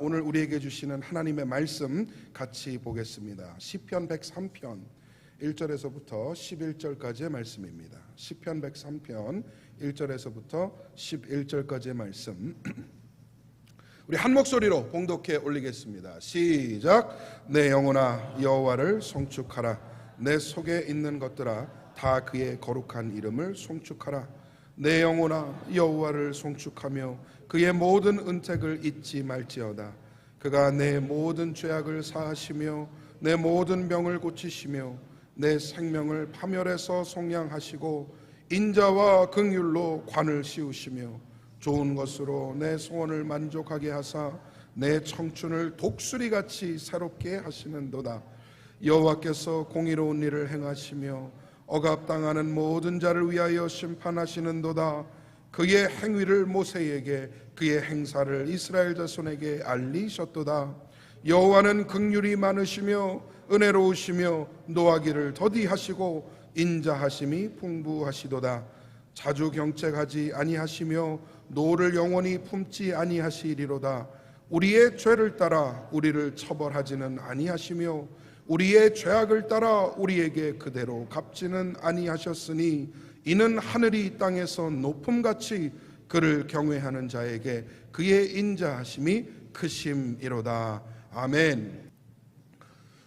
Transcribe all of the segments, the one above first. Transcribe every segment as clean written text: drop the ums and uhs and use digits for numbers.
오늘 우리에게 주시는 하나님의 말씀 같이 보겠습니다. 시편 103편 1절에서부터 11절까지의 말씀입니다. 시편 103편 1절에서부터 11절까지의 말씀 우리 한 목소리로 봉독해 올리겠습니다. 시작. 내 영혼아 여호와를 송축하라. 내 속에 있는 것들아 다 그의 거룩한 이름을 송축하라. 내 영혼아 여호와를 송축하며 그의 모든 은택을 잊지 말지어다. 그가 내 모든 죄악을 사하시며 내 모든 병을 고치시며 내 생명을 파멸해서 속량하시고 인자와 긍휼로 관을 씌우시며 좋은 것으로 내 소원을 만족하게 하사 내 청춘을 독수리같이 새롭게 하시는도다. 여호와께서 공의로운 일을 행하시며 억압당하는 모든 자를 위하여 심판하시는도다. 그의 행위를 모세에게 그의 행사를 이스라엘 자손에게 알리셨도다. 여호와는 긍휼이 많으시며 은혜로우시며 노하기를 더디하시고 인자하심이 풍부하시도다. 자주 경책하지 아니하시며 노를 영원히 품지 아니하시리로다. 우리의 죄를 따라 우리를 처벌하지는 아니하시며 우리의 죄악을 따라 우리에게 그대로 갚지는 아니하셨으니 이는 하늘이 땅에서 높음같이 그를 경외하는 자에게 그의 인자하심이 크심이로다. 아멘.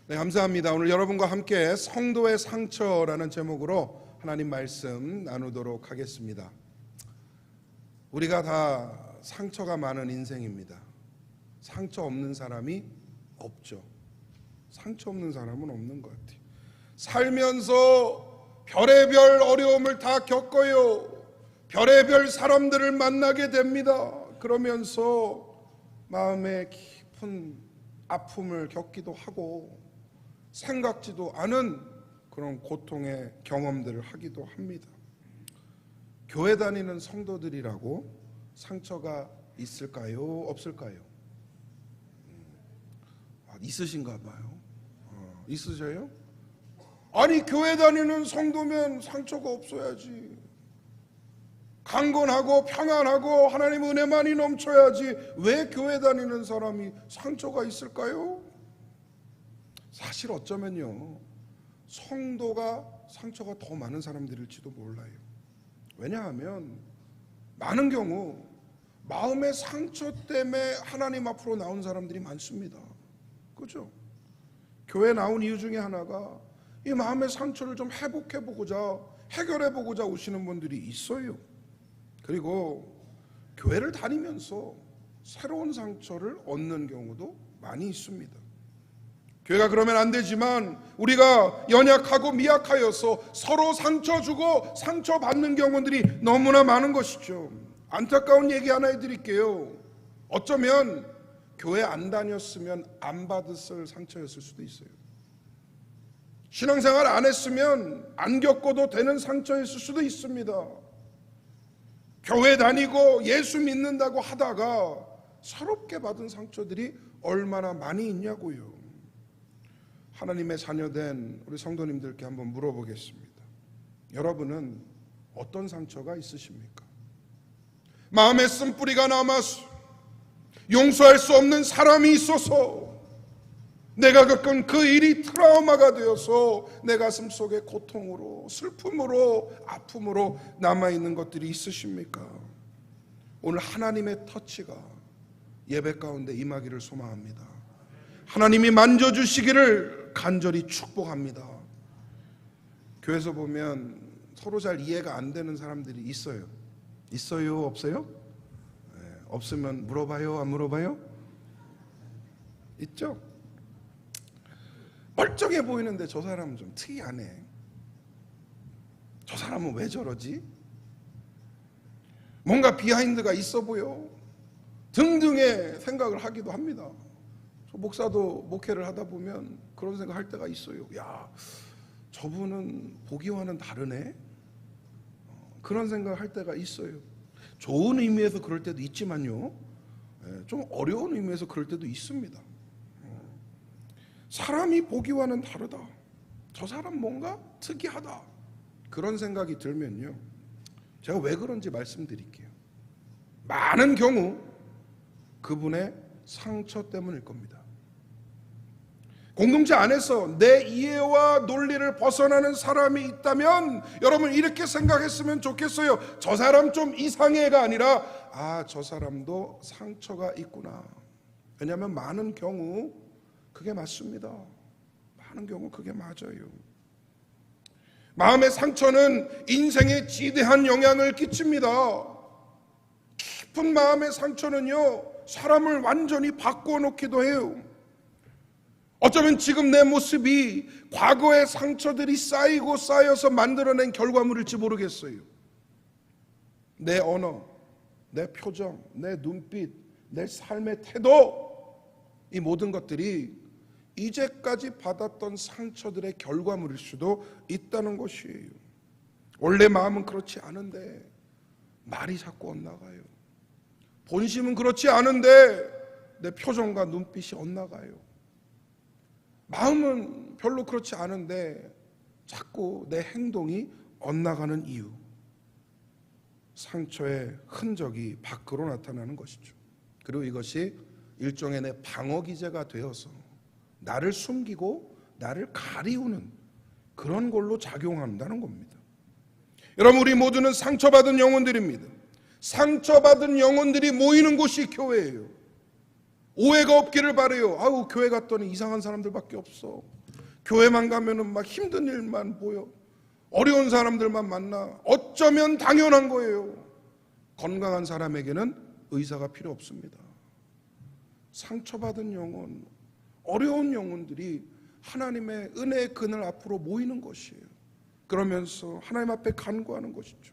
네, 감사합니다. 오늘 여러분과 함께 성도의 상처라는 제목으로 하나님 말씀 나누도록 하겠습니다. 우리가 다 상처가 많은 인생입니다. 상처 없는 사람이 없죠. 상처 없는 사람은 없는 것 같아요. 살면서 별의별 어려움을 다 겪어요. 별의별 사람들을 만나게 됩니다. 그러면서 마음에 깊은 아픔을 겪기도 하고 생각지도 않은 그런 고통의 경험들을 하기도 합니다. 교회 다니는 성도들이라고 상처가 있을까요? 없을까요? 있으신가 봐요. 있으셔요? 아니 교회 다니는 성도면 상처가 없어야지. 강건하고 평안하고 하나님 은혜만이 넘쳐야지. 왜 교회 다니는 사람이 상처가 있을까요? 사실 어쩌면요, 성도가 상처가 더 많은 사람들일지도 몰라요. 왜냐하면 많은 경우 마음의 상처 때문에 하나님 앞으로 나온 사람들이 많습니다. 그렇죠? 교회 나온 이유 중에 하나가 이 마음의 상처를 좀 회복해보고자, 해결해보고자 오시는 분들이 있어요. 그리고 교회를 다니면서 새로운 상처를 얻는 경우도 많이 있습니다. 교회가 그러면 안 되지만 우리가 연약하고 미약하여서 서로 상처 주고 상처받는 경우들이 너무나 많은 것이죠. 안타까운 얘기 하나 해드릴게요. 어쩌면 교회 안 다녔으면 안 받았을 상처였을 수도 있어요. 신앙생활 안 했으면 안 겪어도 되는 상처였을 수도 있습니다. 교회 다니고 예수 믿는다고 하다가 서럽게 받은 상처들이 얼마나 많이 있냐고요. 하나님의 자녀된 우리 성도님들께 한번 물어보겠습니다. 여러분은 어떤 상처가 있으십니까? 마음에 쓴뿌리가 남아서 용서할 수 없는 사람이 있어서 내가 겪은 그 일이 트라우마가 되어서 내 가슴 속에 고통으로, 슬픔으로, 아픔으로 남아있는 것들이 있으십니까? 오늘 하나님의 터치가 예배 가운데 임하기를 소망합니다. 하나님이 만져주시기를 간절히 축복합니다. 교회에서 보면 서로 잘 이해가 안 되는 사람들이 있어요. 있어요? 없어요? 네, 없으면 물어봐요? 안 물어봐요? 있죠? 멀쩡해 보이는데 저 사람은 좀 특이하네. 저 사람은 왜 저러지? 뭔가 비하인드가 있어 보여. 등등의 생각을 하기도 합니다. 저 목사도 목회를 하다 보면 그런 생각할 때가 있어요. 야, 저분은 보기와는 다르네. 그런 생각을 할 때가 있어요. 좋은 의미에서 그럴 때도 있지만요, 좀 어려운 의미에서 그럴 때도 있습니다. 사람이 보기와는 다르다. 저 사람 뭔가 특이하다. 그런 생각이 들면요, 제가 왜 그런지 말씀드릴게요. 많은 경우 그분의 상처 때문일 겁니다. 공동체 안에서 내 이해와 논리를 벗어나는 사람이 있다면 여러분 이렇게 생각했으면 좋겠어요. 저 사람 좀 이상해가 아니라 저 사람도 상처가 있구나. 왜냐하면 많은 경우 그게 맞습니다. 많은 경우 그게 맞아요. 마음의 상처는 인생에 지대한 영향을 끼칩니다. 깊은 마음의 상처는요, 사람을 완전히 바꿔놓기도 해요. 어쩌면 지금 내 모습이 과거의 상처들이 쌓이고 쌓여서 만들어낸 결과물일지 모르겠어요. 내 언어, 내 표정, 내 눈빛, 내 삶의 태도, 이 모든 것들이 이제까지 받았던 상처들의 결과물일 수도 있다는 것이에요. 원래 마음은 그렇지 않은데 말이 자꾸 엇나가요. 본심은 그렇지 않은데 내 표정과 눈빛이 엇나가요. 마음은 별로 그렇지 않은데 자꾸 내 행동이 엇나가는 이유, 상처의 흔적이 밖으로 나타나는 것이죠. 그리고 이것이 일종의 내 방어 기제가 되어서 나를 숨기고 나를 가리우는 그런 걸로 작용한다는 겁니다. 여러분, 우리 모두는 상처받은 영혼들입니다. 상처받은 영혼들이 모이는 곳이 교회예요. 오해가 없기를 바라요. 교회 갔더니 이상한 사람들밖에 없어. 교회만 가면은 막 힘든 일만 보여. 어려운 사람들만 만나. 어쩌면 당연한 거예요. 건강한 사람에게는 의사가 필요 없습니다. 상처받은 영혼, 어려운 영혼들이 하나님의 은혜의 그늘 앞으로 모이는 것이에요. 그러면서 하나님 앞에 간구하는 것이죠.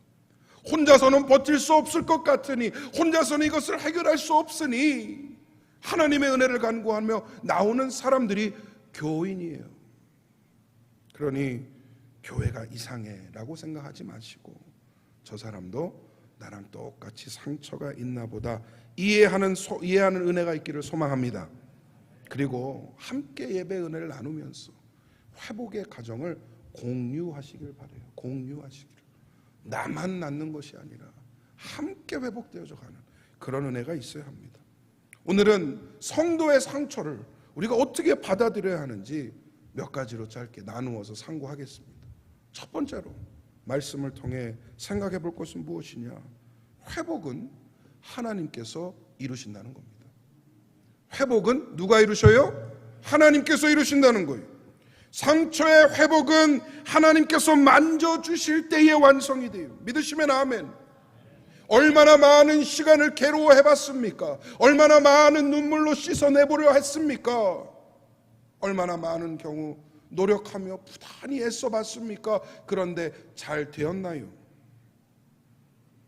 혼자서는 버틸 수 없을 것 같으니, 혼자서는 이것을 해결할 수 없으니 하나님의 은혜를 간구하며 나오는 사람들이 교인이에요. 그러니 교회가 이상해 라고 생각하지 마시고, 저 사람도 나랑 똑같이 상처가 있나 보다 이해하는 은혜가 있기를 소망합니다. 그리고 함께 예배 은혜를 나누면서 회복의 과정을 공유하시길 바라요. 공유하시기를. 나만 낫는 것이 아니라 함께 회복되어져 가는 그런 은혜가 있어야 합니다. 오늘은 성도의 상처를 우리가 어떻게 받아들여야 하는지 몇 가지로 짧게 나누어서 상고하겠습니다. 첫 번째로 말씀을 통해 생각해 볼 것은 무엇이냐? 회복은 하나님께서 이루신다는 겁니다. 회복은 누가 이루셔요? 하나님께서 이루신다는 거예요. 상처의 회복은 하나님께서 만져주실 때에 완성이 돼요. 믿으시면 아멘. 얼마나 많은 시간을 괴로워해봤습니까? 얼마나 많은 눈물로 씻어내보려 했습니까? 얼마나 많은 경우 노력하며 부단히 애써봤습니까? 그런데 잘 되었나요?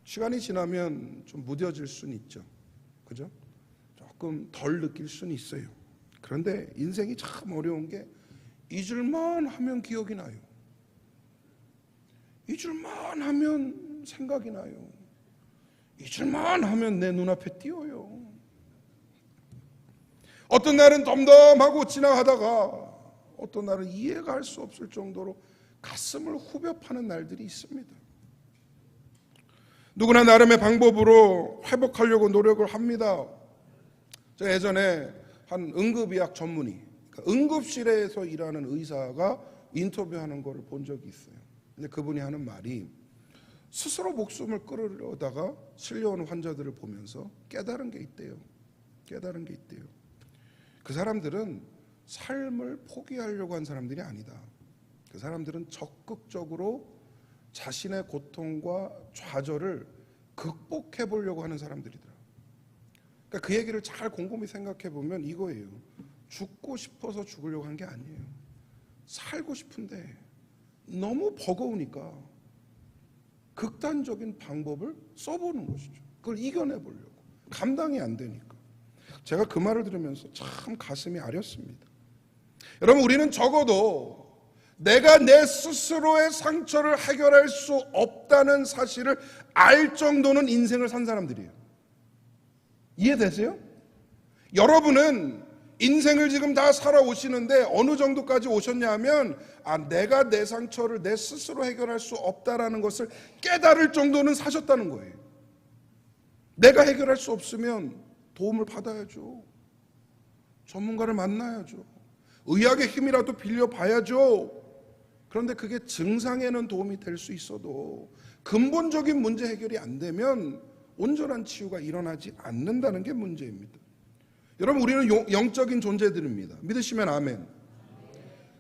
시간이 지나면 좀 무뎌질 수는 있죠. 그죠? 조금 덜 느낄 수는 있어요. 그런데 인생이 참 어려운 게 잊을만 하면 기억이 나요. 잊을만 하면 생각이 나요. 잊을만 하면 내 눈앞에 띄어요. 어떤 날은 덤덤하고 지나가다가 어떤 날은 이해가 할 수 없을 정도로 가슴을 후벼 파는 날들이 있습니다. 누구나 나름의 방법으로 회복하려고 노력을 합니다. 제가 예전에 한 응급의학 전문의, 응급실에서 일하는 의사가 인터뷰하는 걸 본 적이 있어요. 근데 그분이 하는 말이 스스로 목숨을 끊으려다가 실려오는 환자들을 보면서 깨달은 게 있대요. 깨달은 게 있대요. 그 사람들은 삶을 포기하려고 한 사람들이 아니다. 그 사람들은 적극적으로 자신의 고통과 좌절을 극복해 보려고 하는 사람들이더라. 그러니까 그 얘기를 잘 곰곰이 생각해 보면 이거예요. 죽고 싶어서 죽으려고 한 게 아니에요. 살고 싶은데 너무 버거우니까 극단적인 방법을 써보는 것이죠. 그걸 이겨내 보려고. 감당이 안 되니까. 제가 그 말을 들으면서 참 가슴이 아렸습니다. 여러분, 우리는 적어도 내가 내 스스로의 상처를 해결할 수 없다는 사실을 알 정도는 인생을 산 사람들이에요. 이해되세요? 여러분은 인생을 지금 다 살아오시는데 어느 정도까지 오셨냐 하면 내가 내 상처를 내 스스로 해결할 수 없다라는 것을 깨달을 정도는 사셨다는 거예요. 내가 해결할 수 없으면 도움을 받아야죠. 전문가를 만나야죠. 의학의 힘이라도 빌려봐야죠. 그런데 그게 증상에는 도움이 될 수 있어도 근본적인 문제 해결이 안 되면 온전한 치유가 일어나지 않는다는 게 문제입니다. 여러분, 우리는 영적인 존재들입니다. 믿으시면 아멘.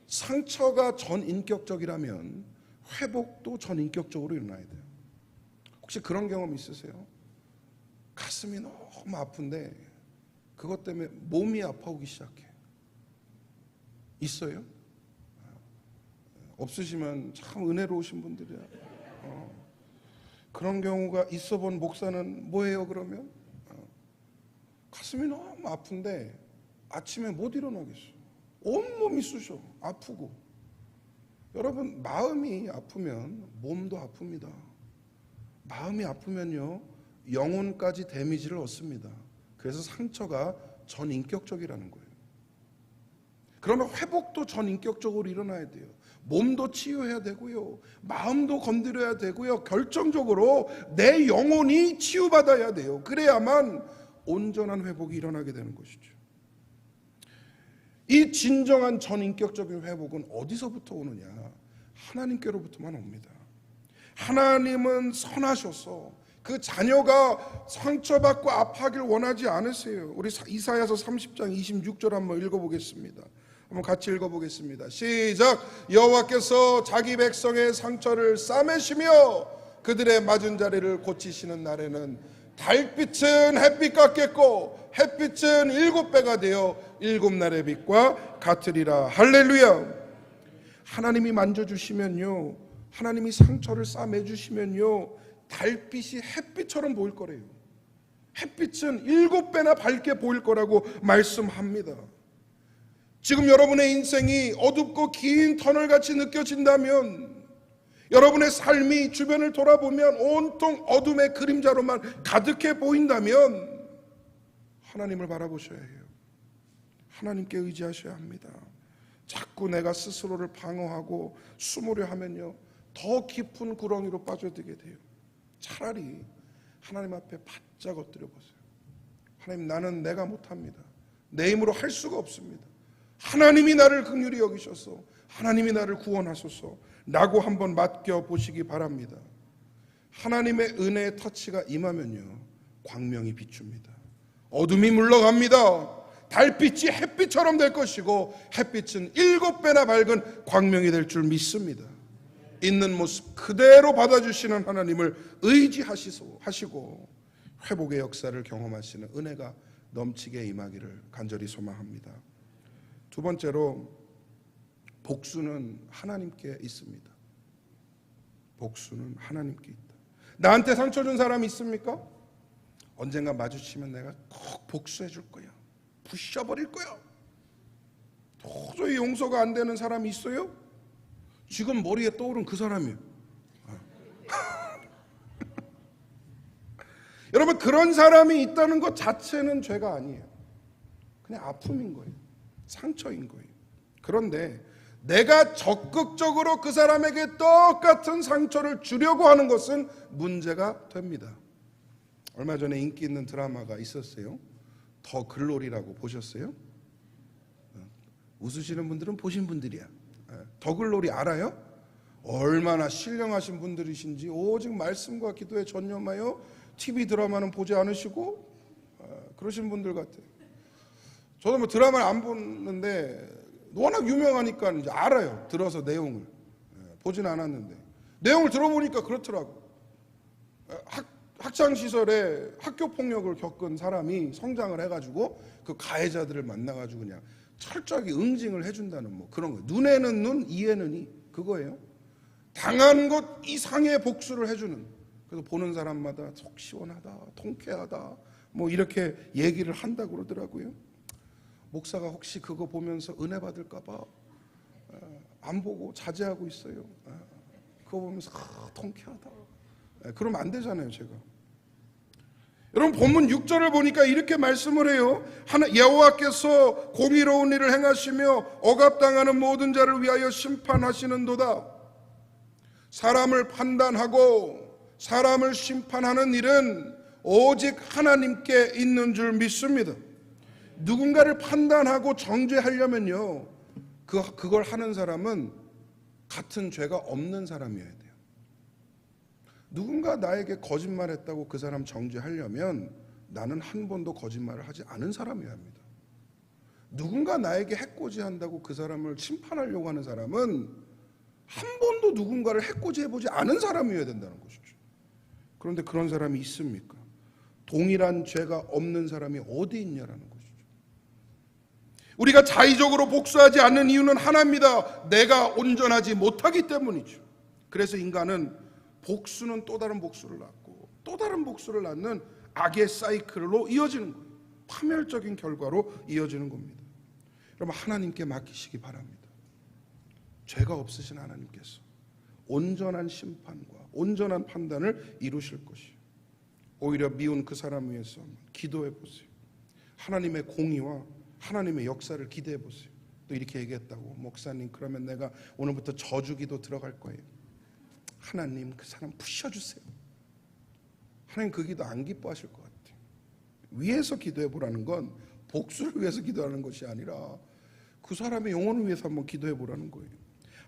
상처가 전인격적이라면 회복도 전인격적으로 일어나야 돼요. 혹시 그런 경험 있으세요? 가슴이 너무 아픈데 그것 때문에 몸이 아파오기 시작해. 있어요? 없으시면 참 은혜로우신 분들이야. 그런 경우가 있어 본 목사는 뭐예요 그러면? 가슴이 너무 아픈데 아침에 못 일어나겠어. 온몸이 쑤셔. 아프고. 여러분, 마음이 아프면 몸도 아픕니다. 마음이 아프면요 영혼까지 데미지를 얻습니다. 그래서 상처가 전인격적이라는 거예요. 그러면 회복도 전인격적으로 일어나야 돼요. 몸도 치유해야 되고요, 마음도 건드려야 되고요, 결정적으로 내 영혼이 치유받아야 돼요. 그래야만 온전한 회복이 일어나게 되는 것이죠. 이 진정한 전인격적인 회복은 어디서부터 오느냐? 하나님께로부터만 옵니다. 하나님은 선하셔서 그 자녀가 상처받고 아파하길 원하지 않으세요. 우리 이사야서 30장 26절 한번 읽어보겠습니다. 한번 같이 읽어보겠습니다. 시작. 여호와께서 자기 백성의 상처를 싸매시며 그들의 맞은 자리를 고치시는 날에는 달빛은 햇빛 같겠고 햇빛은 7배가 되어 7날의 빛과 같으리라. 할렐루야. 하나님이 만져주시면요, 하나님이 상처를 싸매주시면요, 달빛이 햇빛처럼 보일 거래요. 햇빛은 7배나 밝게 보일 거라고 말씀합니다. 지금 여러분의 인생이 어둡고 긴 터널같이 느껴진다면, 여러분의 삶이 주변을 돌아보면 온통 어둠의 그림자로만 가득해 보인다면 하나님을 바라보셔야 해요. 하나님께 의지하셔야 합니다. 자꾸 내가 스스로를 방어하고 숨으려 하면요, 더 깊은 구렁이로 빠져들게 돼요. 차라리 하나님 앞에 바짝 엎드려 보세요. 하나님, 나는 내가 못합니다. 내 힘으로 할 수가 없습니다. 하나님이 나를 긍휼히 여기셔서 하나님이 나를 구원하소서 라고 한번 맡겨보시기 바랍니다. 하나님의 은혜의 터치가 임하면요, 광명이 비춥니다. 어둠이 물러갑니다. 달빛이 햇빛처럼 될 것이고 햇빛은 7배나 밝은 광명이 될 줄 믿습니다. 있는 모습 그대로 받아주시는 하나님을 의지하시고 회복의 역사를 경험하시는 은혜가 넘치게 임하기를 간절히 소망합니다. 두 번째로, 복수는 하나님께 있습니다. 복수는 하나님께 있다. 나한테 상처 준 사람 있습니까? 언젠가 마주치면 내가 꼭 복수해 줄 거야. 부셔버릴 거야. 도저히 용서가 안 되는 사람이 있어요? 지금 머리에 떠오른 그 사람이에요. 여러분, 그런 사람이 있다는 것 자체는 죄가 아니에요. 그냥 아픔인 거예요. 상처인 거예요. 그런데 내가 적극적으로 그 사람에게 똑같은 상처를 주려고 하는 것은 문제가 됩니다. 얼마 전에 인기 있는 드라마가 있었어요. 더 글로리라고 보셨어요? 웃으시는 분들은 보신 분들이야. 더 글로리 알아요? 얼마나 신령하신 분들이신지 오직 말씀과 기도에 전념하여 TV 드라마는 보지 않으시고 그러신 분들 같아요. 저도 뭐 드라마를 안 보는데 워낙 유명하니까 이제 알아요. 들어서 내용을. 보진 않았는데 내용을 들어보니까 그렇더라고. 학창시절에 학교폭력을 겪은 사람이 성장을 해가지고 그 가해자들을 만나가지고 그냥 철저하게 응징을 해준다는 뭐 그런 거예요. 눈에는 눈, 이에는 이, 그거예요. 당한 것 이상의 복수를 해주는. 그래서 보는 사람마다 속 시원하다, 통쾌하다, 뭐 이렇게 얘기를 한다고 그러더라고요. 목사가 혹시 그거 보면서 은혜 받을까봐 안 보고 자제하고 있어요. 그거 보면서 통쾌하다. 그러면 안 되잖아요, 제가. 여러분, 본문 6절을 보니까 이렇게 말씀을 해요. 여호와께서 공의로운 일을 행하시며 억압당하는 모든 자를 위하여 심판하시는도다. 사람을 판단하고 사람을 심판하는 일은 오직 하나님께 있는 줄 믿습니다. 누군가를 판단하고 정죄하려면요, 그걸 하는 사람은 같은 죄가 없는 사람이어야 돼요. 누군가 나에게 거짓말했다고 그 사람 정죄하려면 나는 한 번도 거짓말을 하지 않은 사람이어야 합니다. 누군가 나에게 해코지한다고 그 사람을 심판하려고 하는 사람은 한 번도 누군가를 해코지해보지 않은 사람이어야 된다는 것이죠. 그런데 그런 사람이 있습니까? 동일한 죄가 없는 사람이 어디 있냐라는 것이죠. 우리가 자의적으로 복수하지 않는 이유는 하나입니다. 내가 온전하지 못하기 때문이죠. 그래서 인간은 복수는 또 다른 복수를 낳고 또 다른 복수를 낳는 악의 사이클로 이어지는 거예요. 파멸적인 결과로 이어지는 겁니다. 여러분, 하나님께 맡기시기 바랍니다. 죄가 없으신 하나님께서 온전한 심판과 온전한 판단을 이루실 것이에요. 오히려 미운 그 사람 위해서 기도해 보세요. 하나님의 공의와 하나님의 역사를 기대해 보세요. 또 이렇게 얘기했다고, 목사님 그러면 내가 오늘부터 저주기도 들어갈 거예요. 하나님 그 사람 부셔주세요. 하나님 그 기도 안 기뻐하실 것 같아요. 위해서 기도해 보라는 건 복수를 위해서 기도하는 것이 아니라 그 사람의 영혼을 위해서 한번 기도해 보라는 거예요.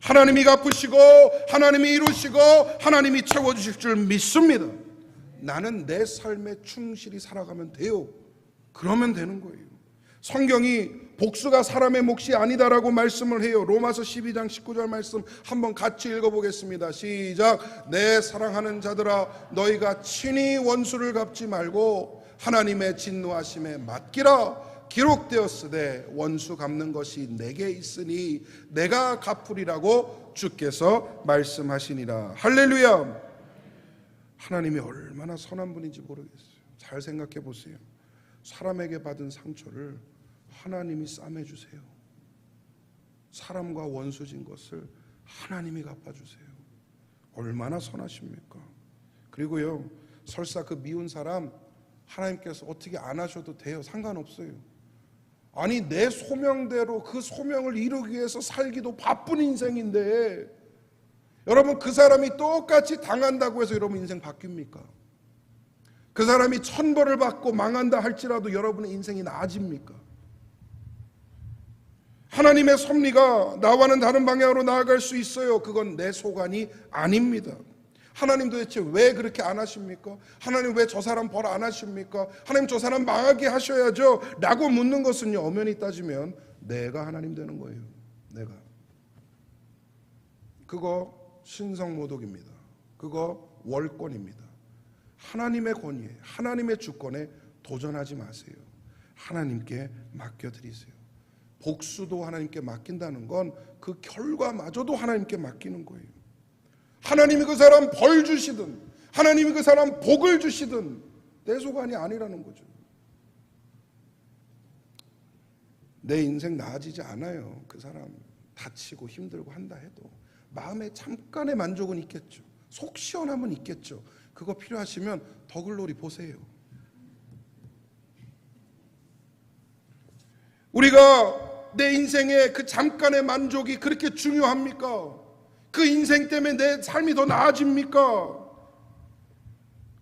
하나님이 갚으시고 하나님이 이루시고 하나님이 채워주실 줄 믿습니다. 나는 내 삶에 충실히 살아가면 돼요. 그러면 되는 거예요. 성경이 복수가 사람의 몫이 아니다라고 말씀을 해요. 로마서 12장 19절 말씀 한번 같이 읽어보겠습니다. 시작. 내 사랑하는 자들아, 너희가 친히 원수를 갚지 말고 하나님의 진노하심에 맡기라. 기록되었으되 원수 갚는 것이 내게 있으니 내가 갚으리라고 주께서 말씀하시니라. 할렐루야. 하나님이 얼마나 선한 분인지 모르겠어요. 잘 생각해 보세요. 사람에게 받은 상처를 하나님이 싸매주세요. 사람과 원수진 것을 하나님이 갚아주세요. 얼마나 선하십니까? 그리고요, 설사 그 미운 사람 하나님께서 어떻게 안 하셔도 돼요. 상관없어요. 아니, 내 소명대로 그 소명을 이루기 위해서 살기도 바쁜 인생인데 여러분, 그 사람이 똑같이 당한다고 해서 여러분 인생 바뀝니까? 그 사람이 천벌을 받고 망한다 할지라도 여러분의 인생이 나아집니까? 하나님의 섭리가 나와는 다른 방향으로 나아갈 수 있어요. 그건 내 소관이 아닙니다. 하나님 도대체 왜 그렇게 안 하십니까? 하나님 왜 저 사람 벌 안 하십니까? 하나님 저 사람 망하게 하셔야죠 라고 묻는 것은요, 엄연히 따지면 내가 하나님 되는 거예요. 내가. 그거 신성모독입니다. 그거 월권입니다. 하나님의 권위에, 하나님의 주권에 도전하지 마세요. 하나님께 맡겨드리세요. 복수도 하나님께 맡긴다는 건 그 결과마저도 하나님께 맡기는 거예요. 하나님이 그 사람 벌 주시든 하나님이 그 사람 복을 주시든 내 소관이 아니라는 거죠. 내 인생 나아지지 않아요. 그 사람 다치고 힘들고 한다 해도 마음에 잠깐의 만족은 있겠죠. 속 시원함은 있겠죠. 그거 필요하시면 더글로리 보세요. 우리가 내 인생의 그 잠깐의 만족이 그렇게 중요합니까? 그 인생 때문에 내 삶이 더 나아집니까?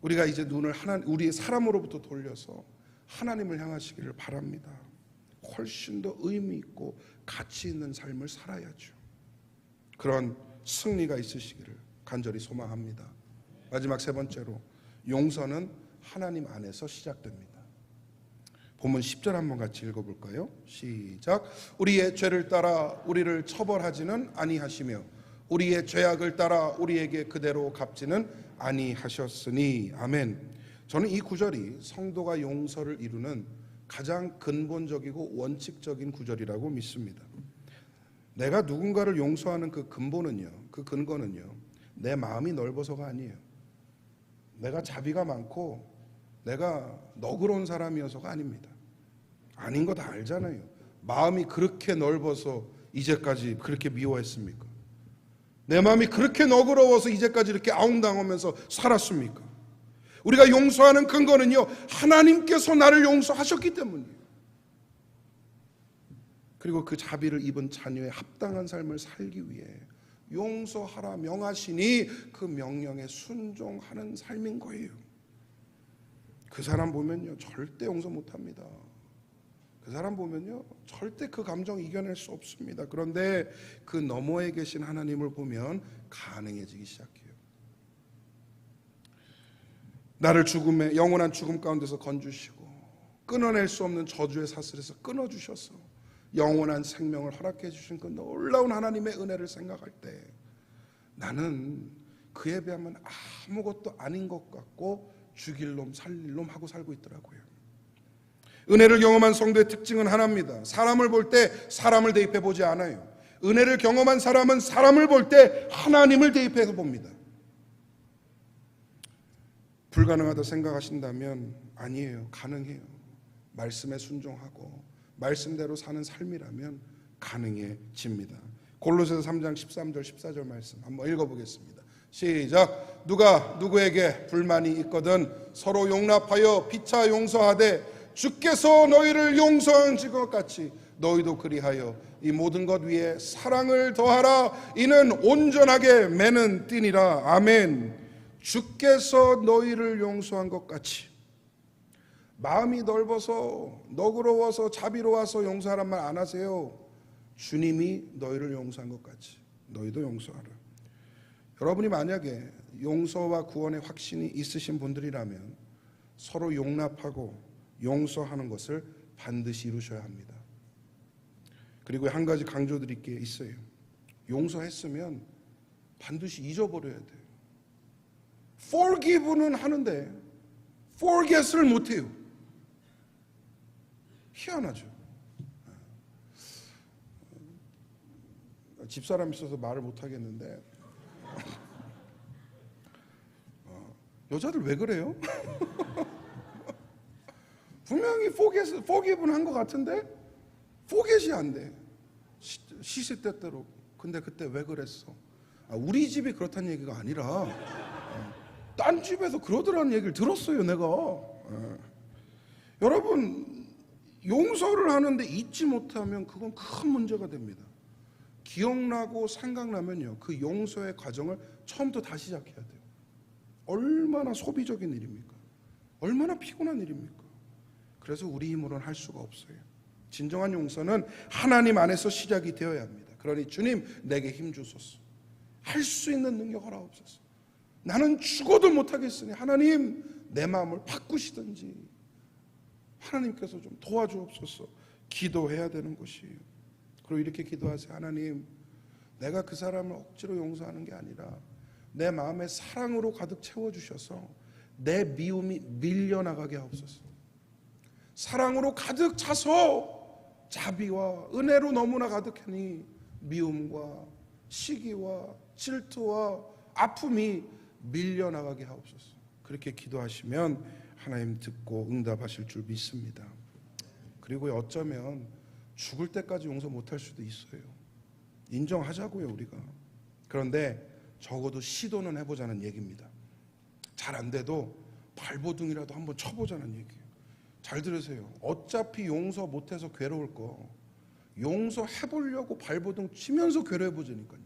우리가 이제 눈을 우리의 사람으로부터 돌려서 하나님을 향하시기를 바랍니다. 훨씬 더 의미 있고 가치 있는 삶을 살아야죠. 그런 승리가 있으시기를 간절히 소망합니다. 마지막 세 번째로, 용서는 하나님 안에서 시작됩니다. 본문 10절 한번 같이 읽어볼까요? 시작. 우리의 죄를 따라 우리를 처벌하지는 아니하시며 우리의 죄악을 따라 우리에게 그대로 갚지는 아니하셨으니. 아멘. 저는 이 구절이 성도가 용서를 이루는 가장 근본적이고 원칙적인 구절이라고 믿습니다. 내가 누군가를 용서하는 그 근본은요, 그 근거는요, 내 마음이 넓어서가 아니에요. 내가 자비가 많고 내가 너그러운 사람이어서가 아닙니다. 아닌 거 다 알잖아요. 마음이 그렇게 넓어서 이제까지 그렇게 미워했습니까? 내 마음이 그렇게 너그러워서 이제까지 이렇게 아웅당하면서 살았습니까? 우리가 용서하는 근거는요, 하나님께서 나를 용서하셨기 때문이에요. 그리고 그 자비를 입은 자녀의 합당한 삶을 살기 위해 용서하라 명하시니 그 명령에 순종하는 삶인 거예요. 그 사람 보면요, 절대 용서 못합니다. 그 사람 보면요 절대 그 감정 이겨낼 수 없습니다. 그런데 그 너머에 계신 하나님을 보면 가능해지기 시작해요. 나를 죽음의 영원한 죽음 가운데서 건주시고 끊어낼 수 없는 저주의 사슬에서 끊어주셔서 영원한 생명을 허락해 주신 그 놀라운 하나님의 은혜를 생각할 때 나는 그에 비하면 아무것도 아닌 것 같고 죽일 놈 살릴 놈 하고 살고 있더라고요. 은혜를 경험한 성도의 특징은 하나입니다. 사람을 볼 때 사람을 대입해 보지 않아요. 은혜를 경험한 사람은 사람을 볼 때 하나님을 대입해서 봅니다. 불가능하다 생각하신다면 아니에요. 가능해요. 말씀에 순종하고 말씀대로 사는 삶이라면 가능해집니다. 골로새서 3장 13절 14절 말씀 한번 읽어보겠습니다. 시작. 누가 누구에게 불만이 있거든 서로 용납하여 피차 용서하되 주께서 너희를 용서한 것 같이 너희도 그리하여 이 모든 것 위에 사랑을 더하라. 이는 온전하게 매는 띠니라. 아멘. 주께서 너희를 용서한 것 같이. 마음이 넓어서 너그러워서 자비로워서 용서하란 말 안 하세요. 주님이 너희를 용서한 것 같이 너희도 용서하라. 여러분이 만약에 용서와 구원의 확신이 있으신 분들이라면 서로 용납하고 용서하는 것을 반드시 이루셔야 합니다. 그리고 한 가지 강조드릴 게 있어요. 용서했으면 반드시 잊어버려야 돼요. forgive는 하는데 forget을 못해요. 희한하죠. 집사람 있어서 말을 못하겠는데 여자들 왜 그래요? 분명히 forgive는 한 것 같은데 forget이 안 돼. 시시때때로. 근데 그때 왜 그랬어? 우리 집이 그렇다는 얘기가 아니라 딴 집에서 그러더라는 얘기를 들었어요 내가. 여러분 용서를 하는데 잊지 못하면 그건 큰 문제가 됩니다. 기억나고 생각나면요 그 용서의 과정을 처음부터 다시 시작해야 돼요. 얼마나 소비적인 일입니까? 얼마나 피곤한 일입니까? 그래서 우리 힘으로는 할 수가 없어요. 진정한 용서는 하나님 안에서 시작이 되어야 합니다. 그러니 주님 내게 힘 주소서. 할 수 있는 능력 허락옵소서. 나는 죽어도 못하겠으니 하나님 내 마음을 바꾸시든지 하나님께서 좀 도와주옵소서. 기도해야 되는 것이에요. 그리고 이렇게 기도하세요. 하나님 내가 그 사람을 억지로 용서하는 게 아니라 내 마음에 사랑으로 가득 채워주셔서 내 미움이 밀려나가게 하옵소서. 사랑으로 가득 차서 자비와 은혜로 너무나 가득하니 미움과 시기와 질투와 아픔이 밀려나가게 하옵소서. 그렇게 기도하시면 하나님 듣고 응답하실 줄 믿습니다. 그리고 어쩌면 죽을 때까지 용서 못할 수도 있어요. 인정하자고요 우리가. 그런데 적어도 시도는 해보자는 얘기입니다. 잘 안 돼도 발버둥이라도 한번 쳐보자는 얘기예요. 잘 들으세요. 어차피 용서 못해서 괴로울 거 용서해보려고 발버둥 치면서 괴로워보자니까요.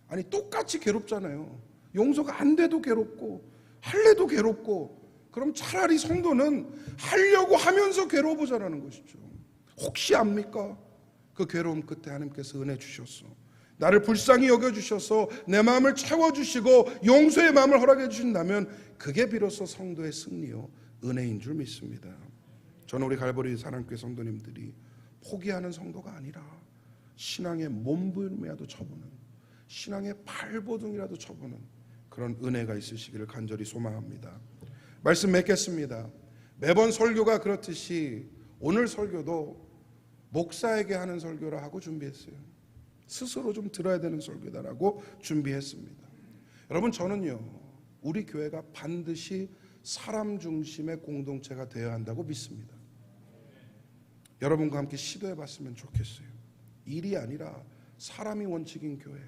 아니 똑같이 괴롭잖아요. 용서가 안 돼도 괴롭고 할래도 괴롭고. 그럼 차라리 성도는 하려고 하면서 괴로워보자라는 것이죠. 혹시 압니까? 그 괴로움 끝에 하나님께서 은혜 주셨어. 나를 불쌍히 여겨주셔서 내 마음을 채워주시고 용서의 마음을 허락해 주신다면 그게 비로소 성도의 승리요 은혜인 줄 믿습니다. 저는 우리 갈보리 사랑교회 성도님들이 포기하는 성도가 아니라 신앙의 몸부림이라도 쳐보는, 신앙의 발버둥이라도 쳐보는 그런 은혜가 있으시기를 간절히 소망합니다. 말씀 맺겠습니다. 매번 설교가 그렇듯이 오늘 설교도 목사에게 하는 설교라 하고 준비했어요. 스스로 좀 들어야 되는 설교다라고 준비했습니다. 여러분 저는요 우리 교회가 반드시 사람 중심의 공동체가 되어야 한다고 믿습니다. 여러분과 함께 시도해 봤으면 좋겠어요. 일이 아니라 사람이 원칙인 교회,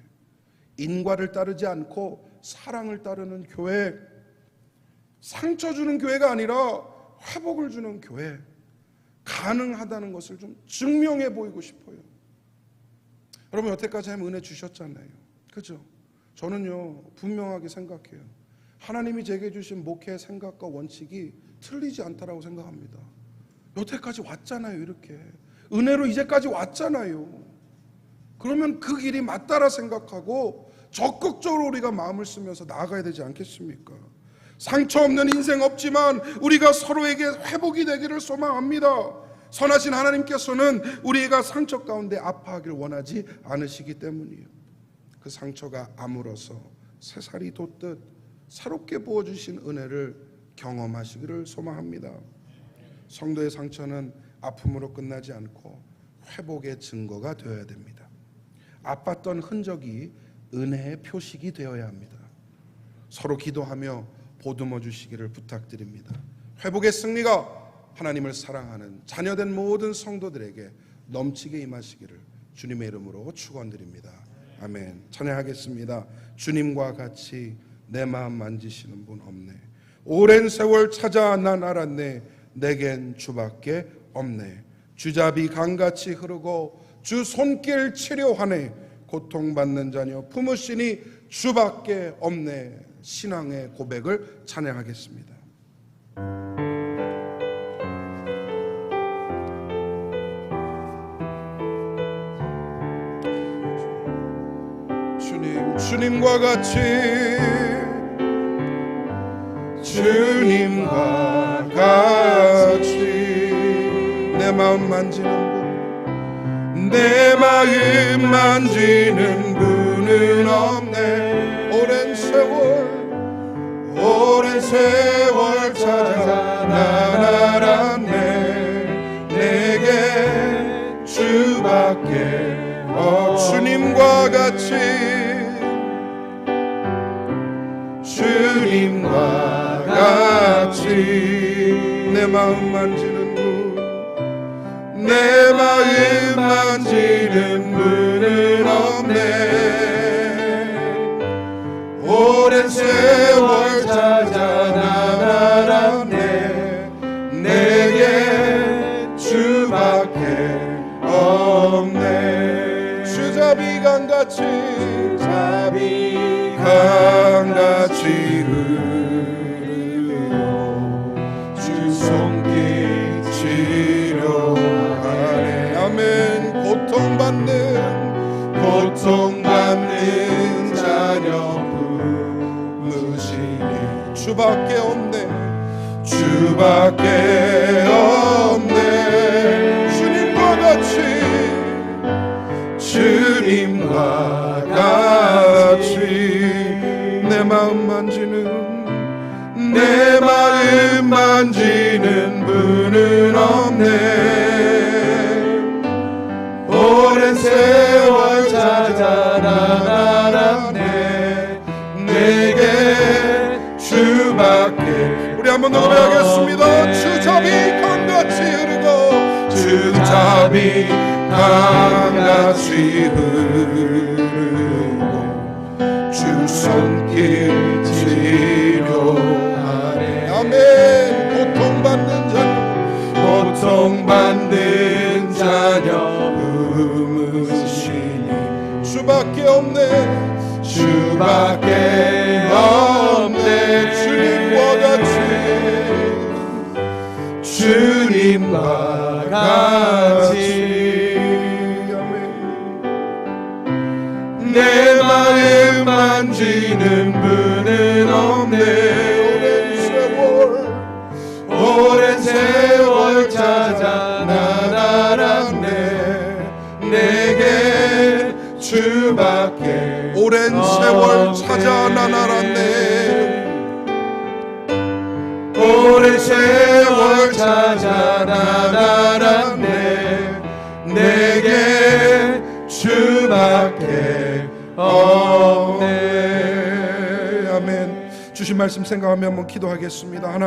인과를 따르지 않고 사랑을 따르는 교회, 상처 주는 교회가 아니라 회복을 주는 교회, 가능하다는 것을 좀 증명해 보이고 싶어요. 여러분 여태까지 하면 은혜 주셨잖아요. 그죠? 저는요 분명하게 생각해요. 하나님이 제게 주신 목회의 생각과 원칙이 틀리지 않다라고 생각합니다. 여태까지 왔잖아요. 이렇게 은혜로 이제까지 왔잖아요. 그러면 그 길이 맞다라 생각하고 적극적으로 우리가 마음을 쓰면서 나아가야 되지 않겠습니까? 상처 없는 인생 없지만 우리가 서로에게 회복이 되기를 소망합니다. 선하신 하나님께서는 우리가 상처 가운데 아파하기를 원하지 않으시기 때문이에요. 그 상처가 아물어서 새살이 돋듯 새롭게 부어주신 은혜를 경험하시기를 소망합니다. 성도의 상처는 아픔으로 끝나지 않고 회복의 증거가 되어야 됩니다. 아팠던 흔적이 은혜의 표식이 되어야 합니다. 서로 기도하며 보듬어 주시기를 부탁드립니다. 회복의 승리가 하나님을 사랑하는 자녀된 모든 성도들에게 넘치게 임하시기를 주님의 이름으로 축원드립니다. 아멘. 찬양하겠습니다. 주님과 같이 내 마음 만지시는 분 없네. 오랜 세월 찾아 난 알았네. 내겐 주밖에 없네. 주잡이 강같이 흐르고 주 손길 치료하네. 고통받는 자녀 품으시니 주밖에 없네. 신앙의 고백을 찬양하겠습니다. 주님과 같이 주님과 같이 내 마음 만지는 분, 내 마음 만지는 분은 없네. 오랜 세월 찾아 난 알았네. 내게 주밖에 주님과 같이 주님과 같이 내 마음 만지는 분, 내 마음 만지는 분은 없네. 오랜 세월 찾아 난 알았네. 내게 주밖에 없네. 주잡이 강같이 강같이 흐르고 주 손길 치료하네. 아멘. 고통받는 자녀 품으시니 주밖에 없네. 주님과 같이 내 마음 만지는 분은 없네. 오랜 세월 찾아 난 알았네. 내게 주밖에. 우리 한번 더 노래하겠습니다. 주잡이 강같이 흐르고 주잡이 강같이 흐르고 주 손길 치료하네. 아멘. 고통받는 자녀 품으시니 주밖에 없네. 주님과 같이 내 마음 만지는 분은 없네. 오랜 세월 찾아 난 알았네. 내게 주밖에. 오랜 세월 찾아 난 알았네. 오랜 세월 찾아 난 알았네. 내게 주밖에 없네. 아멘. 주신 말씀 생각하며 한번 기도하겠습니다.